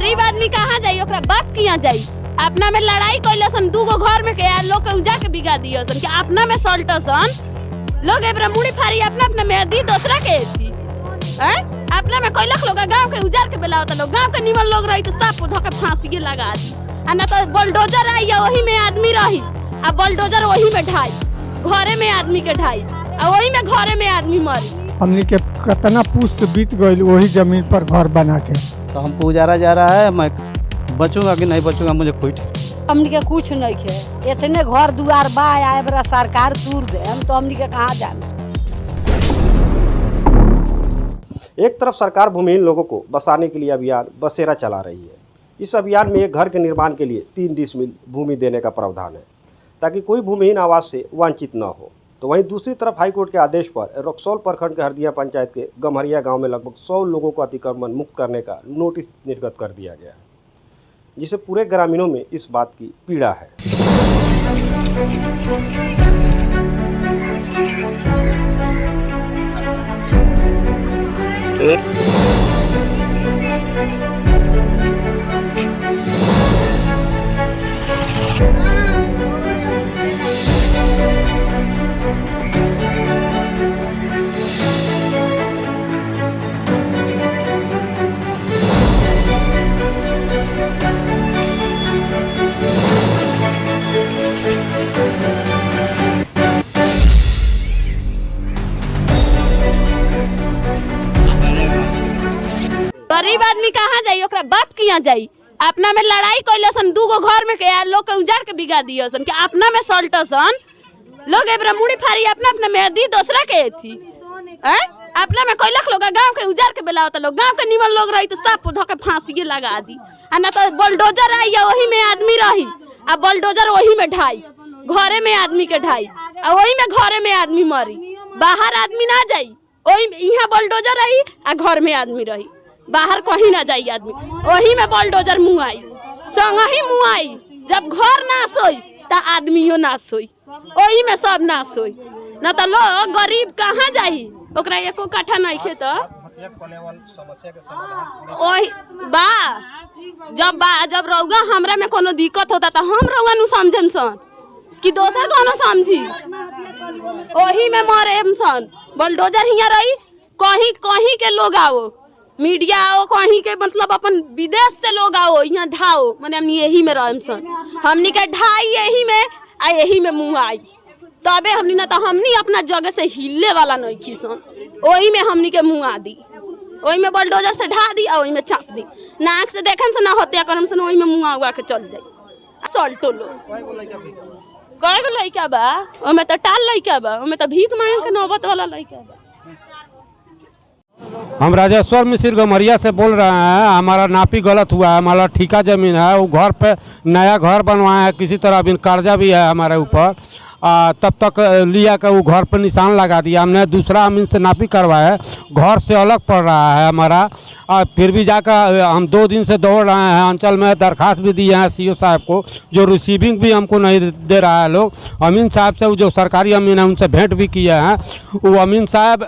गरीब आदमी कहाँ जाई, ओकरा बाप किया जाई। अपना में लड़ाई कैलसन, दूगो घर में के लोग के उजा के बिगा दियसन कि अपना में सल्टसन लोग एबरा मुड़ी फारी अपना अपना में दी दूसरा के थी हैं। अपना में कैलक लोग गांव के उजार के बेलावत लोग, गांव के निमन लोग रही तो साफ धो के फांसी लगा दी, आ ना तो बुलडोजर आई वही में आदमी रही, आ बुलडोजर वही में ढाई, घरे में आदमी के ढाई, आ वही में घरे में आदमी मरी। हमनी के कितना पुश्त बीत गई वही जमीन पर घर बना के। तो हमको उजारा जा रहा है, मैं बचूंगा कि नहीं बचूंगा मुझे कोई हमनी के कुछ नहीं खे, इतने घर दुआर बा आए बड़ा सरकार दूर दे, हम तो हमनी के कहाँ जाने। एक तरफ सरकार भूमिहीन लोगों को बसाने के लिए अभियान बसेरा चला रही है। इस अभियान में एक घर के निर्माण के लिए 3 डिसमिल भूमि देने का प्रावधान है ताकि कोई भूमिहीन आवास से वंचित न हो। तो वहीं दूसरी तरफ हाईकोर्ट के आदेश पर रक्सौल प्रखंड के हरदिया पंचायत के गम्हरिया गांव में लगभग 100 लोगों को अतिक्रमण मुक्त करने का नोटिस निर्गत कर दिया गया है, जिसे पूरे ग्रामीणों में इस बात की पीड़ा है। गरीब आदमी कहाँ जाई, ओकरा बाप किया जाई। अपना में लड़ाई कैलसन, दूगो घर में के लोग के उजार के बिगा दियसन कि अपना में सल्टसन लोग एबरा मुड़ी फारी अपना अपना में दी दूसरा के थी हैं। अपना में कैलक लोग गांव के उजार के बेलावत लोग, गांव के निमन लोग रही तो साफ धो के फांसी लगा दी, आ ना तो बुलडोजर आई वही में आदमी रही, आ बुलडोजर वही में ढाई, घरे में आदमी के ढाई, आ वही में घरे में आदमी मरी। बाहर आदमी ना जाई, वही यहाँ बुलडोजर रही आ घर में आदमी रही, बाहर कहीं ना जाई आदमी, वही में बुलडोजर मुआई, संग ही मुआई। जब घर ना सोई तो आदमियों ना सोई, वही में सब ना सोई, ना तो लोग गरीब कहाँ जाई, ओकरा एको काठा नहीं खे तो वही बा। जब रउआ हमरा में कोनो दिक्कत होता तो हम रउआ नु समझम सन कि दोसर कोनो समझी, वही में मरे सन। बुलडोजर हिया रही, कहीं कहीं के लोग आओ, मीडिया आओ, कहीं के मतलब अपन विदेश से लोग आओ, यहाँ ढाओ, मैंने हमनी यही में रहम सन, हमनी के ढाई यही में आ यही में मुँह आई, तबे हमनी ना तो हमनी अपना जगह से हिले वाला नहीं खीसन, वही में हमनी के मुँह आ दी, वही में बुलडोजर से ढा दी, वही में चाप दी, नाक से देखम से ना होते करम से वही में मुँह आगा के चल जाई। सल्टो लोग कई गो लड़का बा, ओमे तो टाल लड़का बा, ओमे तो भीख मांगे के नौबत वाला लड़का बा। हम राजेश्वर मिश्र गम्हरिया से बोल रहे हैं। हमारा नापी गलत हुआ है, हमारा ठेका ज़मीन है, वो घर पे नया घर बनवाया है, किसी तरह अभी कर्जा भी है हमारे ऊपर, तब तक लिया कर वो घर पर निशान लगा दिया। हमने दूसरा अमीन से नापी करवाया, घर से अलग पड़ रहा है हमारा, और फिर भी जाकर हम 2 दिन से दौड़ रहे हैं, अंचल में दरखास्त भी दिए हैं सीओ साहब को, जो रिसीविंग भी हमको नहीं दे रहा है लोग। अमीन साहब से जो सरकारी अमीन है उनसे भेंट भी किए हैं, वो अमीन साहब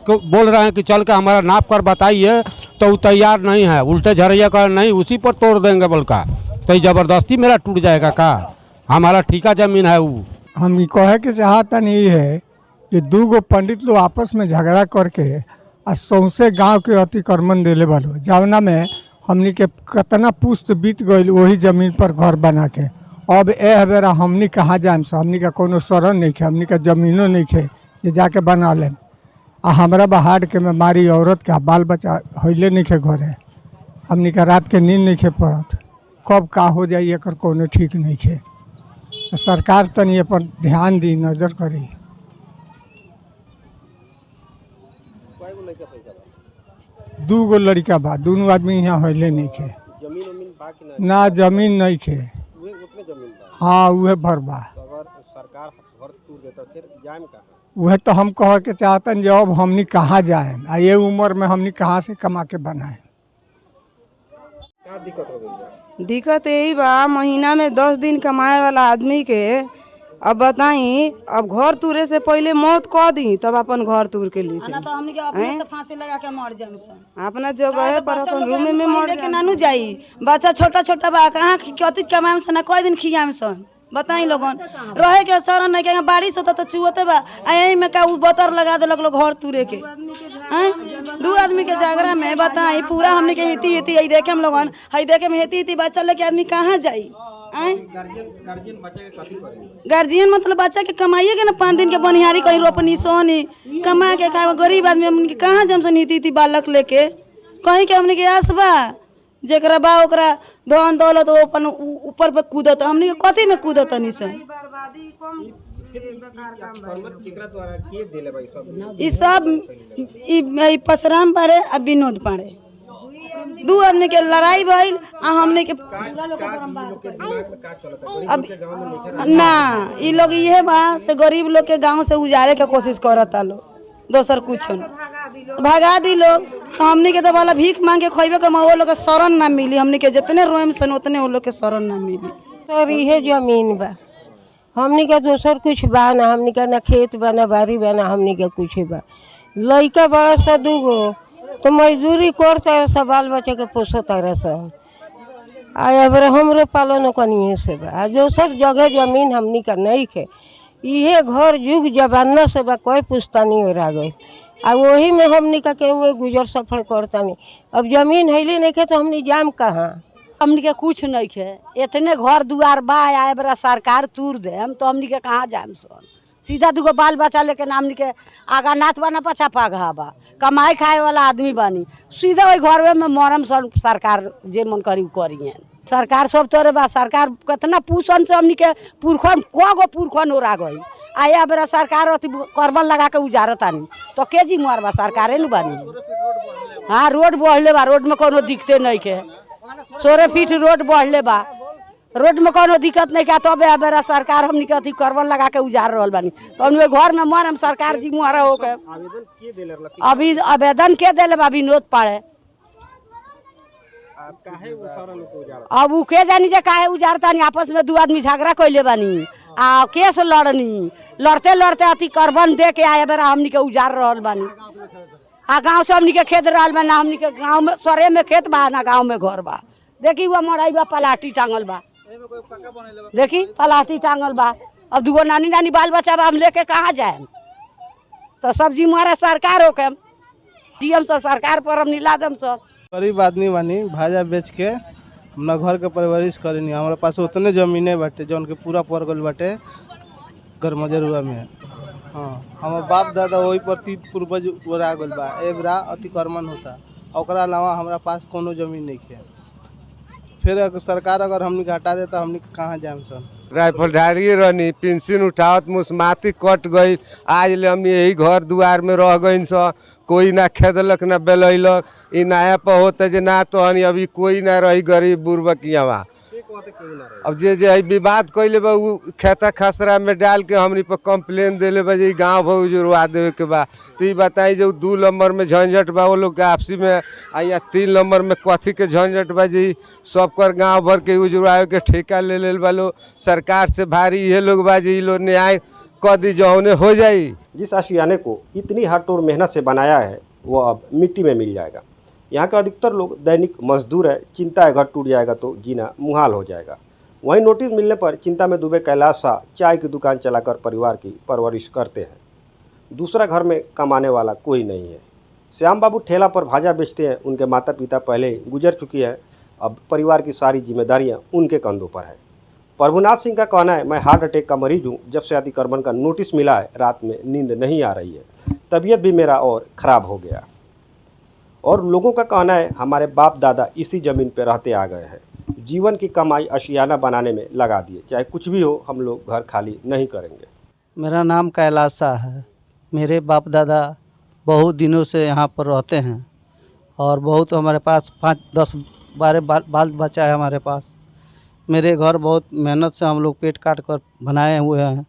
बोल रहे हैं कि चल के हमारा नाप कर बताइए, तो वो तैयार नहीं है, उल्टे झड़िया कर नहीं उसी पर तोड़ देंगे बोलका, तो ज़बरदस्ती मेरा टूट जाएगा का, हमारा ठेका ज़मीन है। वो हम कहे के चाहता नहीं है कि 2 पंडित लोग आपस में झगड़ा करके आ सौंसे गांव के अतिक्रमण दिले वालो, जवना में हमनी के कितना पुश्त बीत गई वही जमीन पर घर बना के। अब ए बेरा हमनी कहाँ जान सो, हमनी का कोनो शरण नहीं खे, हमनी का जमीनों नहीं खे ये जाके बना लें। आ हमारा बहाड़ के में मारी औरत का बाल बच्चा हईले नहीं खे घरे, हमनी का रात के नींद नहीं खे पड़त, कब का हो जाइए कर कोनो ठीक नहीं खे। सरकार तनी अपन ध्यान दी, नजर करी। 2 लड़का बा, दोनों आदमी यहाँ हईले नहीं खे, ना जमीन नहीं खे। हाँ उहे भर बा, वह तो हम कह के चाहतन जो अब हमनी कहाँ जाए, आ ये उम्र में हमनी कहाँ से कमा के बनाए। दिक्कत यही बा, महीना में 10 दिन कमाए वाला आदमी के अब बताई, अब घर तुरे से पहले मौत कह दी तब अपन घर तुर के ली ना तो हमनी के अपने से फांसी लगा के मर जाम सन। अपना जगह पर अपन रूम में मर लेके नानू जाई, बच्चा छोटा छोटा बा कहाँ कथी कमाम सन ना कई दिन खियाम सन। बताई लोगन रहे के शरण नहीं के बारिश होता तो चुहते बा यही में का बतर लगा देलक लोग घर तुरे के। दू आदमी के जागरा में बताई पूरा हमनी के हिती हिती यही देखे हम लोगन हई देखे में हिती हिती बच्चा लेके आदमी कहाँ जाई। गार्जियन मतलब बच्चा के कमाइए के ना 5 दिन के बनिहारी कहीं रोपनी सोनी कमा के खाए। गरीब आदमी हमनी के कहाँ जम सन हिती हिती बालक लेके कहीं के हमनी के आस बा जेकरा बा ओकरा धन दौलत वो अपन ऊपर पे कूदत हमनी के कथी में कूदत नहीं सन। ई सब ई परशुराम पाड़े आ विनोद पाड़े दू आदमी के लड़ाई भइल आ हमने के अब ना ई लोग इहे बा से गरीब लोग के गांव से उजारे के कोशिश करता लोग, दोसर कुछ न भगा दी लोग। तो हमने के तो वाला भीख मांग के खोइबे के वो लोग के शरण ना मिली, हमने के जितने रोएम सन उतने वो लोग के शरण ना मिली। सर इहे जमीन बा, हमनी के दोसर कुछ बा ना, हमनी के ना खेत बा ना बाड़ी बा ना, हमनी के कुछ बा। लइका बड़ा सा दूगो तो मजदूरी करता सब बाल बच्चे के पोसता रह अब हमरो पालन कनिए से बा। दोसर जगह जमीन हमनी का नहीं खे, इहे घर जुग जमाना से बा कोई पुश्तानी और आ गई आ वही में हमनी का केहू गुजर सफर करता नहीं। अब जमीन हैली नहीं खे तो हमनी जाम कहाँ, हमनी के कुछ नहीं खे। इतने घर दुआर बा आए बरा सरकार तूर दे हम तो हमनी के कहाँ जाम सन। सीधा दूगो बाल बच्चा लेके हमनी के आगा नाथ बना पछा पाघा बा, कमाई खाए वाला आदमी बानी, सीधा वही घर में मरम सन। सरकार जे मन करी करिए, सरकार सब तोरे बा। सरकार कितना पूछन से हमनी के पुरखन को पुरखन ओरा गई आया बेरा सरकार अति करबन लगा के उजारतानी तो के जी मरबा सरकारे नु बानी। हाँ रोड बढ़ले बा, रोड में कोनो दिक्कते नहीं के, 16 फीट रोड बढ़ले बा, रोड में कोनो दिक्कत नहीं का। तब बेरा सरकार हमनी के अति करबन लगा के उजार रहल बानी तो हमनी घर में मरम सरकार जी मुहरा हो के। अभी आवेदन के देले बा विनोद पाड़े, अब उ के जानी जे काहे उजारतानी। आपस में दू आदमी झगड़ा कइले बानी आ केस लड़नी, लड़ते लड़ते अति करबन दे के आए बेरा हमनी के उजार रहल बानी। आ गांव से हमनी के खेत रहल बा ना, हमनी के गांव में सरे में खेत बा ना गांव में घर बा। देखी वो मड़ाई बा, पलाटी टांगल बा, देखी पलाटी टांगल बा। अब दूगो नानी नानी बाल बच्चा बा, हम लेके कहाँ जाए। तो सब्जी मारा सरकार हो के डीएम से सरकार पर हम नीला दम सब गरीब आदमी बानी, भाजा बेच के अपना घर के परवरिश करेनी। हमारे पास उतने जमीने बाटे जौन के पूरा पड़ गल बाटे गरमजरुआ में। हाँ हमार बाप दादा वही पर 3 पूर्वज ओरा गल बा, एबरा अतिक्रमण होता, ओकरा अलावा हमारा पास कोनो जमीन नहीं है। फिर अगर सरकार अगर हमनी के हटा देता हमनी के कहाँ जाम सन। राइफलधारी रहनी, पेंशन उठावत मुसमाती कट गई, आज ले हमनी यही घर दुआर में रह गई स। कोई ना खेदलक ना बेलैलक, ई नया पर होता जे ना तो हनी अभी कोई ना रही गरीब बुर्बकियावा। अब जे विवाद कैले बा उ खेता खसरा में डाल के हमनी पर कंप्लेन देले बा जे गाँव भर उजरवा देवे के बा। तो ये बताई जो 2 नंबर में झंझट बा वो लोग के आपसी में, आ या 3 नंबर में कथी के झंझट बा जी सब कर गाँव भर के उजरवावे के ठेका ले लेल बा लो। सरकार से भारी ये लोग बा जी लोग न्याय क दी जौने हो जाई। जिस आशियाने को इतनी हटोर मेहनत से बनाया है वो अब मिट्टी में मिल जाएगा। यहाँ के अधिकतर लोग दैनिक मजदूर है, चिंता है घर टूट जाएगा तो जीना मुहाल हो जाएगा। वहीं नोटिस मिलने पर चिंता में डूबे कैलाश शाह चाय की दुकान चलाकर परिवार की परवरिश करते हैं। दूसरा घर में कमाने वाला कोई नहीं है। श्याम बाबू ठेला पर भाजा बेचते हैं, उनके माता पिता पहले ही गुजर चुकी है, अब परिवार की सारी जिम्मेदारियां उनके कंधों पर है। प्रभुनाथ सिंह का कहना है, मैं हार्ट अटैक का मरीज हूँ, जब से अतिक्रमण का नोटिस मिला है रात में नींद नहीं आ रही है, तबीयत भी मेरा और ख़राब हो गया। और लोगों का कहना है हमारे बाप दादा इसी ज़मीन पर रहते आ गए हैं, जीवन की कमाई आशियाना बनाने में लगा दिए, चाहे कुछ भी हो हम लोग घर खाली नहीं करेंगे। मेरा नाम कैलाश शाह है। मेरे बाप दादा बहुत दिनों से यहाँ पर रहते हैं और बहुत हमारे पास 5-10-12 बाल बच्चा है हमारे पास। मेरे घर बहुत मेहनत से हम लोग पेट काट कर बनाए हुए हैं।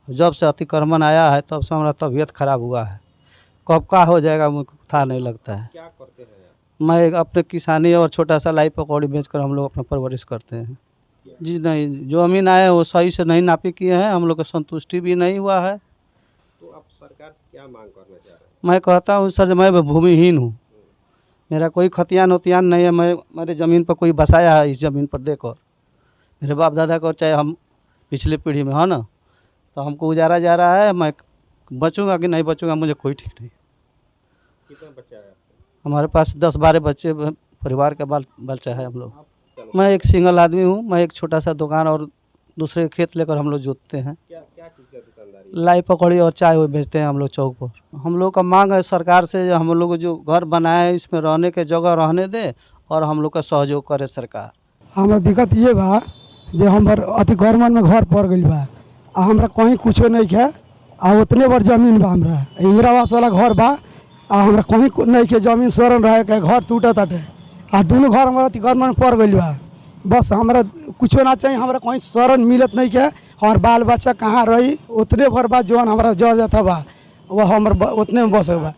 जब से अतिक्रमण आया है तब से हमारा तबीयत ख़राब हुआ है, कब का हो जाएगा मुझको था नहीं लगता है। क्या करते हैं? मैं अपने किसानी और छोटा सा लाई पकौड़ी बेचकर हम लोग अपना परवरिश करते हैं। किया? जी नहीं, जो जमीन आए वो सही से नहीं नापी किए हैं, हम लोग को संतुष्टि भी नहीं हुआ है। तो आप सरकार से क्या मांग करना चाह रहे हैं? मैं कहता हूँ सर, मैं भूमिहीन हूँ, मेरा कोई खतियान उतियान नहीं है, मैं मेरे ज़मीन पर कोई बसाया है, इस ज़मीन पर देकर मेरे बाप दादा को, चाहे हम पिछले पीढ़ी में हो ना, तो हमको उजारा जा रहा है। मैं बचूंगा कि नहीं बचूंगा मुझे कोई ठीक नहीं। कितना बच्चा है आपको? हमारे पास 10-12 बच्चे, परिवार का बच्चा है हम लोग। मैं एक सिंगल आदमी हूँ, मैं एक छोटा सा दुकान और दूसरे खेत लेकर हम लोग जोतते हैं। क्या क्या चीज़ का दुकानदारी? लाई पकौड़ी और चाय वो बेचते हैं हम लोग चौक पर। हम लोग का मांग है सरकार से, हम लोग जो घर बनाए हैं इसमें रहने के जगह रहने दे और हम लोग का सहयोग करे सरकार। हमारा दिक्कत ये बा जे हमर अति गवर्नमेंट में घर पड़ गई बा, आ हमरा कहीं कुछो नहीं है, आ उतने बड़ जमीन बा, हमरा इंदिरा आवास वाला घर बा, आ हमरा कहीं नहीं के जमीन शरण रहे के घर टूटत हटे, आ दोनों घर हमारा अति गवर्नमेंट पड़ गई बा। बस हमरा कुछो ना चाहिए, हमरा कहीं शरण मिलत नहीं के, हमार बाल बच्चा कहाँ रही उतने भर बा, जौन हमारा जर जाता बा वो हमर उतने में बस बा।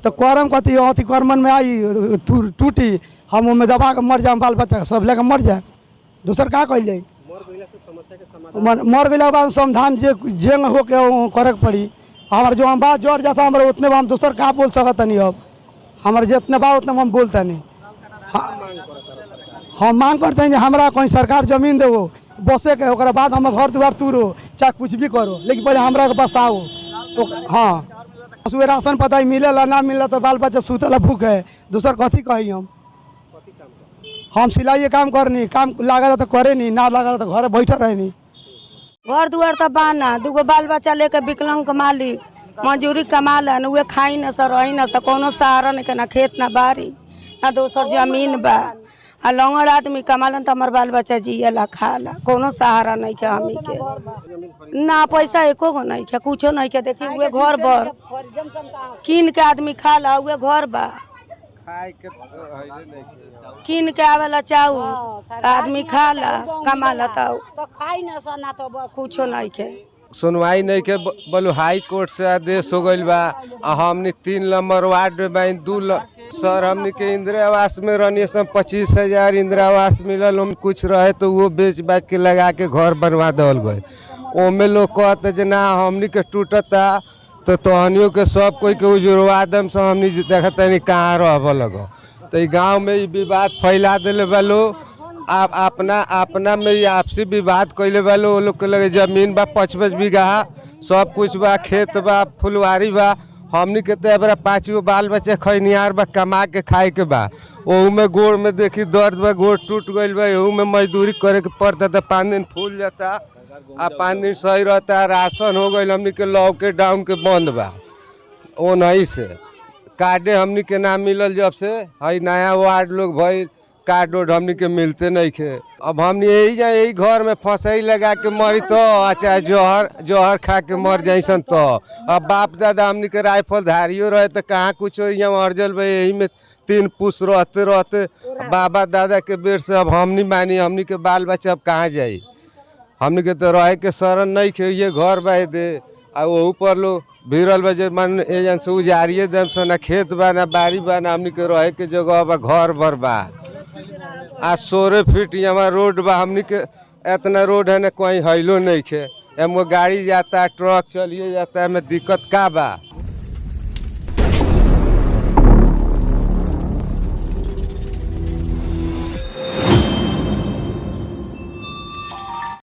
तो करम कथी अति गवर्नमेंट में आई टूटी, हम उनमें दबा के मर जाए, बाल बच्चा सब लेकर मर जाए, दूसर का कल जाए? मर गया बाद समाधान जे जेंग हो के करे के पड़ी। हमारे जो हम बात जोड़ जाता हमारे उतने हम दूसर का बोल सकता नहीं, अब हमारे जितने बा उतने हम बोलता नहीं। हम मांग करते हैं कि हमारा कोई सरकार जमीन दो बसे के, ओकरा बाद हम घर द्वार तोड़ो चाहे कुछ भी करो, लेकिन पहले हमारा के बसाओ। तो हाँ, उसमें राशन पता ही मिलेला ना मिलेला तो बाल बच्चा सुतला भूख है, दूसर कथी कही? हम सिलाई काम करनी, काम लागल तो करे नहीं, ना लागल तो घर बैठे रहे नहीं। घर दुआर तो बाना, दूगो बाल बच्चा लेके विकलांग के मालिक मजूरी कमालन, उहे खाई न सा रही न सा, कोनो सहारा नहीं के, ना खेत ना बाड़ी ना दोसर जमीन बा। आ लंगड़ आदमी कमालन तो हमार बाल बच्चा जियला खाला, कोनो सहारा नहीं के हमी के, ना पैसा एको गो नहीं के, कुछो नहीं के। देखी उहे घर बर कीन के आदमी खाला, उहे घर बा कीन के आवेला चाउर आदमी खाला कमाला, तो खाई ना सा ना तो कुछो नहीं के। सुनवाई नहीं के, बोलो हाई कोर्ट से आदेश हो गई बा। हमने 3 नंबर वार्ड में बाई सर हमने के इंदिरा आवास में रहनी सब 25,000 इंदिरा आवास मिलल, हम कुछ रहे तो वो बेच बाच के लगा के घर बनवा दल गए। ओमे लोग कहते जे ना हमने के टूटता तो तहनियों के सब कोई के उजुड़वा दम से हमने देखते नहीं कहाँ रह लगो। तो गाँव में विवाद फैला दिले वालो, आप अपना में ही आपसी विवाद कैले वालो। वो लोग के लगे जमीन बा 5-5 बीघा, सब कुछ बा, खेत बा, फुलवारी बा। हमनी के तो बड़ा 5 गो बाल बच्चे खैनियार बा, कमा के खाए के बा। ओहू में गोड़ में देखी दर्द बा, गोड़ टूट गई बा, ओहू में मजदूरी करे के पड़ता था। 5 दिन फूल जाता आ 5 दिन सही रहता। राशन हो गई हमनी के लॉकडाउन के बंद बा, ओ नहीं से कार्डे हमनी के नाम मिलल जब से हई नया वार्ड लोग भाई कार्ड उड हमनी के मिलते नहीं खे। अब हमनी यही घर में फंसई लगा के मरी तो, चाहे जहर खा के मर जाइसन तो। अब बाप दादा हमनी के राइफल धारियो रहे तो कहाँ कुछ यहाँ अर्जल भाई, यही में 3 पुष रहते बाबा दादा के बेर से। अब हमनी मानी हमनी के बाल बच्चा अब कहाँ जाई? हमनी के तो रहे के शरण नहीं खे, ये घर बह दे आ वहू पर लोग भिड़ल बा जे मन एजन से उजारिए देम से, ना खेत बा ना बाड़ी बा, ना हमनी के रहे के जगह बा, घर भर बा। आ 16 फीट यहाँ रोड बा, हमनी के इतना रोड है ना कोई हैलो नहीं खे। एम गाड़ी जाता, ट्रक चलिए जाता है, में दिक्कत का बा?